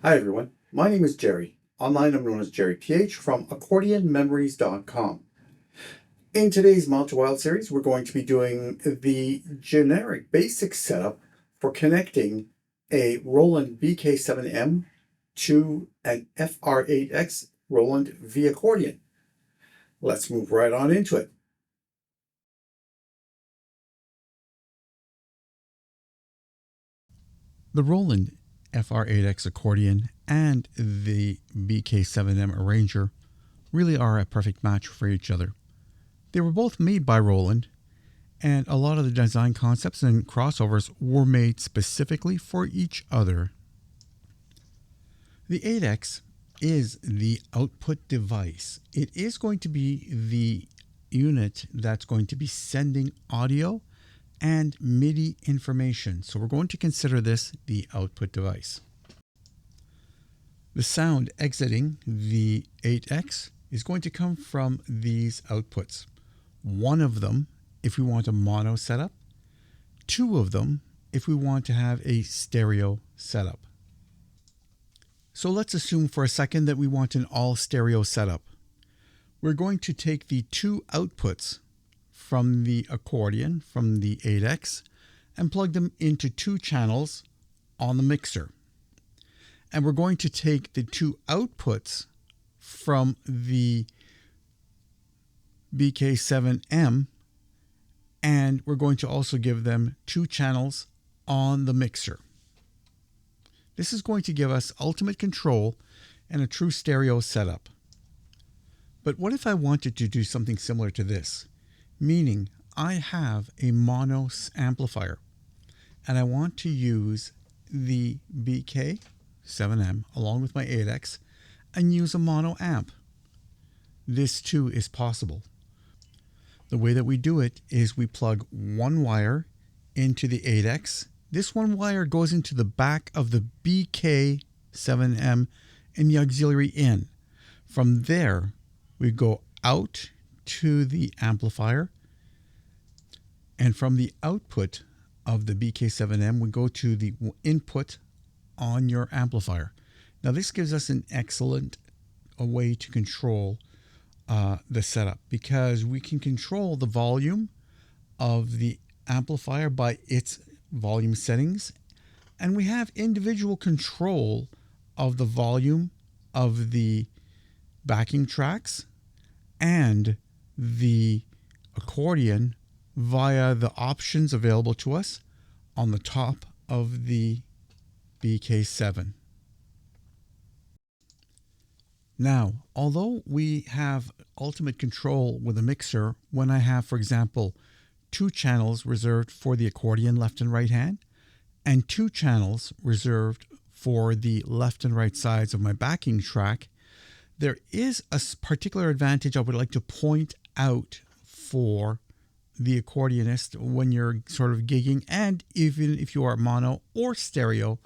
Hi everyone, my name is Jerry. Online I'm known as JerryPH from AccordionMemories.com. In today's Mount to Wild series, we're going to be doing the generic basic setup for connecting a Roland BK7m to an FR-8x Roland v-accordion. Let's move right on into it. The Roland FR-8x accordion and the BK7m arranger really are a perfect match for each other. They were both made by Roland, and a lot of the design concepts and crossovers were made specifically for each other. The 8x is the output device. It is going to be the unit that's going to be sending audio and MIDI information. So we're going to consider this the output device. The sound exiting the 8x is going to come from these outputs. One of them if we want a mono setup, two of them if we want to have a stereo setup. So let's assume for a second that we want an all stereo setup. We're going to take the two outputs from the accordion, from the 8x, and plug them into two channels on the mixer. And we're going to take the two outputs from the BK7m, and we're going to also give them two channels on the mixer. This is going to give us ultimate control and a true stereo setup. But what if I wanted to do something similar to this? Meaning I have a mono amplifier and I want to use the BK7m along with my 8x and use a mono amp. This too is possible. The way that we do it is we plug one wire into the 8x. This one wire goes into the back of the BK7m in the auxiliary in. From there, we go out to the amplifier, and from the output of the BK7m, we go to the input on your amplifier. Now, this gives us an excellent way to control the setup, because we can control the volume of the amplifier by its volume settings, and we have individual control of the volume of the backing tracks and the accordion via the options available to us on the top of the BK7. Now, although we have ultimate control with a mixer, when I have, for example, two channels reserved for the accordion left and right hand, and two channels reserved for the left and right sides of my backing track, there is a particular advantage I would like to point out for the accordionist when you're sort of gigging, and even if you are mono or stereo,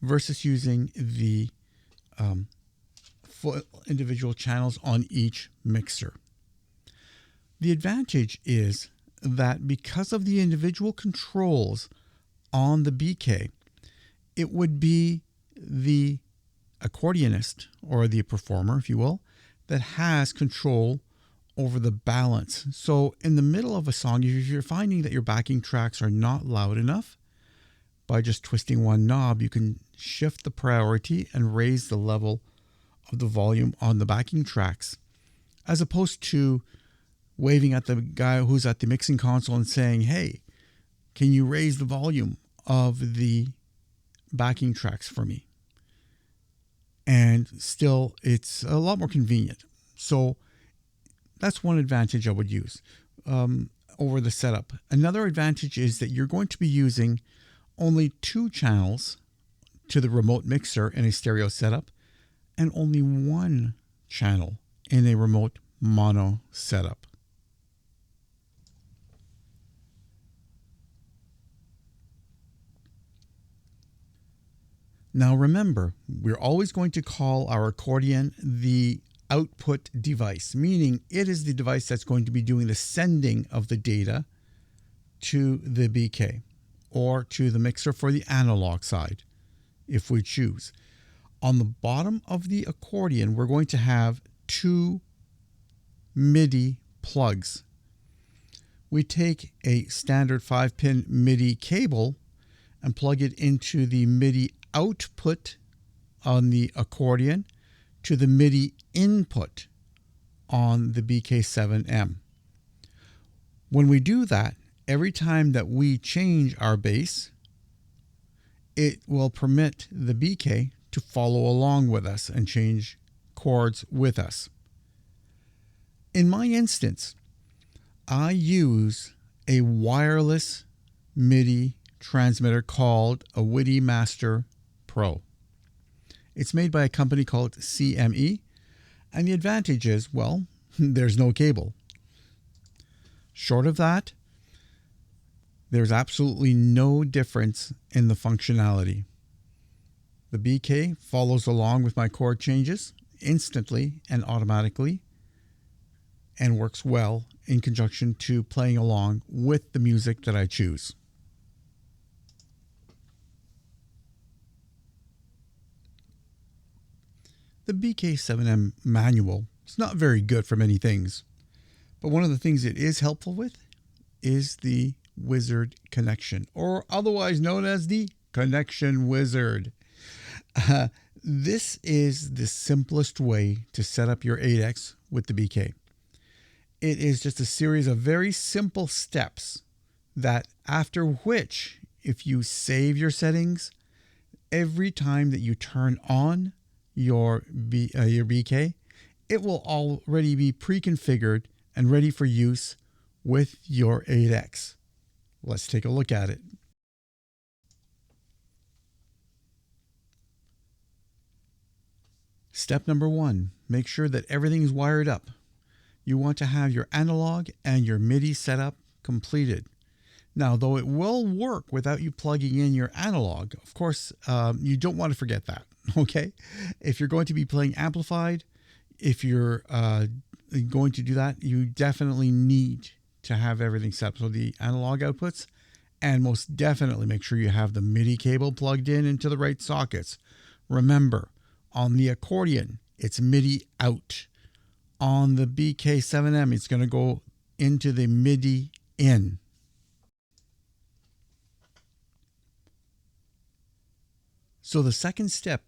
versus using the individual channels on each mixer. The advantage is that because of the individual controls on the BK, it would be the accordionist, or the performer, if you will, that has control over the balance. So in the middle of a song, if you're finding that your backing tracks are not loud enough, by just twisting one knob, you can shift the priority and raise the level of the volume on the backing tracks, as opposed to waving at the guy who's at the mixing console and saying, hey, can you raise the volume of the backing tracks for me? And still, it's a lot more convenient. So that's one advantage I would use over the setup. Another advantage is that you're going to be using only two channels to the remote mixer in a stereo setup, and only one channel in a remote mono setup. Now remember, we're always going to call our accordion the output device, meaning it is the device that's going to be doing the sending of the data to the BK or to the mixer for the analog side, if we choose. On the bottom of the accordion, we're going to have two MIDI plugs. We take a standard 5-pin MIDI cable and plug it into the MIDI output on the accordion to the MIDI input on the BK7m. When we do that, every time that we change our bass, it will permit the BK to follow along with us and change chords with us. In my instance, I use a wireless MIDI transmitter called a WIDI Master Pro. It's made by a company called CME, and the advantage is, well, there's no cable. Short of that, there's absolutely no difference in the functionality. The BK follows along with my chord changes instantly and automatically, and works well in conjunction to playing along with the music that I choose. The BK7m manual is not very good for many things, but one of the things it is helpful with is the wizard connection, or otherwise known as the connection wizard. This is the simplest way to set up your 8x with the BK. It is just a series of very simple steps that, after which, if you save your settings, every time that you turn on your BK, it will already be pre-configured and ready for use with your 8x. Let's take a look at it. Step number 1, make sure that everything is wired up. You want to have your analog and your MIDI setup completed. Now, though it will work without you plugging in your analog, of course, you don't want to forget that, okay? If you're going to be playing amplified, if you're going to do that, you definitely need to have everything set up. So the analog outputs, and most definitely make sure you have the MIDI cable plugged in into the right sockets. Remember, on the accordion, it's MIDI out. On the BK7m, it's going to go into the MIDI in. So the second step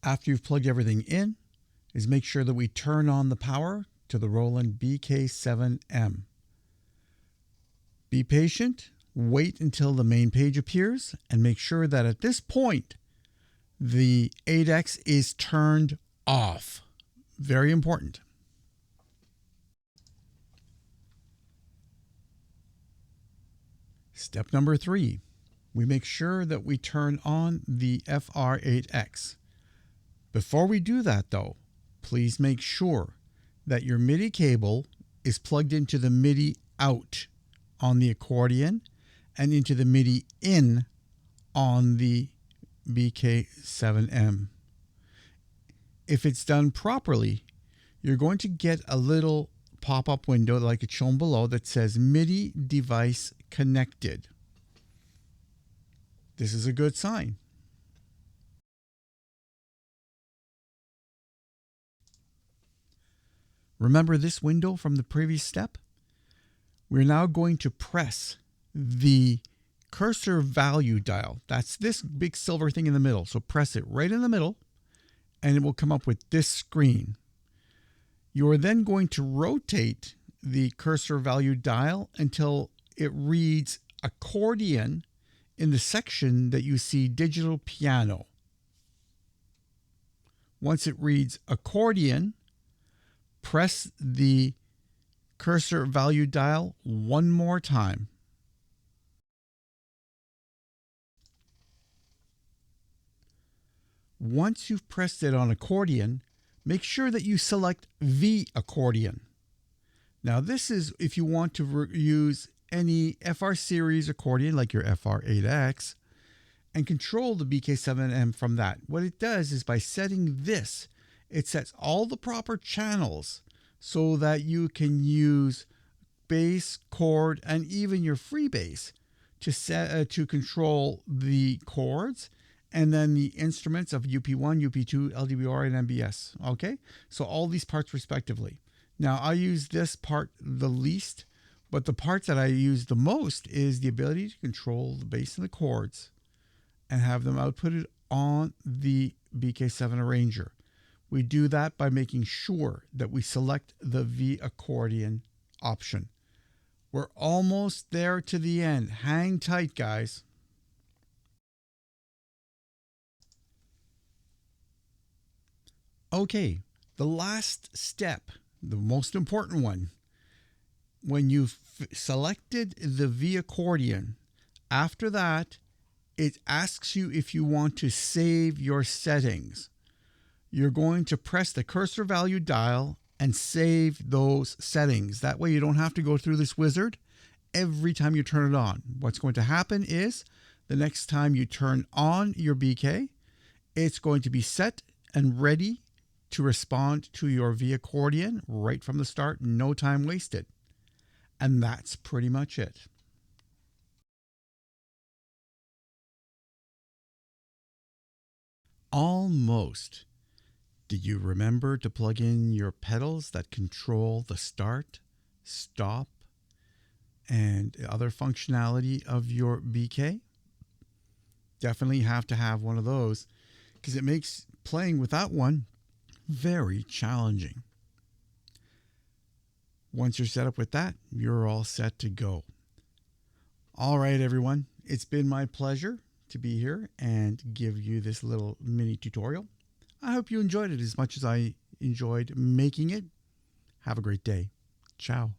after you've plugged everything in is make sure that we turn on the power to the Roland BK7m. Be patient, wait until the main page appears, and make sure that at this point the 8x is turned off. Very important. Step number 3, we make sure that we turn on the FR-8x. Before we do that though, please make sure that your MIDI cable is plugged into the MIDI out on the accordion and into the MIDI in on the BK7m. If it's done properly, you're going to get a little pop-up window like it's shown below that says MIDI device connected. This is a good sign. Remember this window from the previous step? We're now going to press the cursor value dial. That's this big silver thing in the middle. So press it right in the middle and it will come up with this screen. You are then going to rotate the cursor value dial until it reads accordion in the section that you see digital piano. Once it reads accordion, press the cursor value dial one more time. Once you've pressed it on accordion, make sure that you select v-accordion. Now this is if you want to use any FR series accordion like your FR-8x and control the BK7m from that. What it does is by setting this, it sets all the proper channels so that you can use bass, chord, and even your free bass to control the chords and then the instruments of UP1, UP2, LDBR, and MBS. Okay, so all these parts respectively. Now I use this part the least, but the parts that I use the most is the ability to control the bass and the chords and have them outputted on the BK7 arranger. We do that by making sure that we select the v-accordion option. We're almost there to the end. Hang tight, guys. Okay, the last step, the most important one. When you've selected the v-accordion, after that, it asks you if you want to save your settings. You're going to press the cursor value dial and save those settings. That way you don't have to go through this wizard every time you turn it on. What's going to happen is the next time you turn on your BK, it's going to be set and ready to respond to your v-accordion right from the start, no time wasted. And that's pretty much it. Almost. Did you remember to plug in your pedals that control the start, stop, and other functionality of your BK? Definitely have to have one of those because it makes playing without one very challenging. Once you're set up with that, you're all set to go. All right, everyone. It's been my pleasure to be here and give you this little mini tutorial. I hope you enjoyed it as much as I enjoyed making it. Have a great day. Ciao.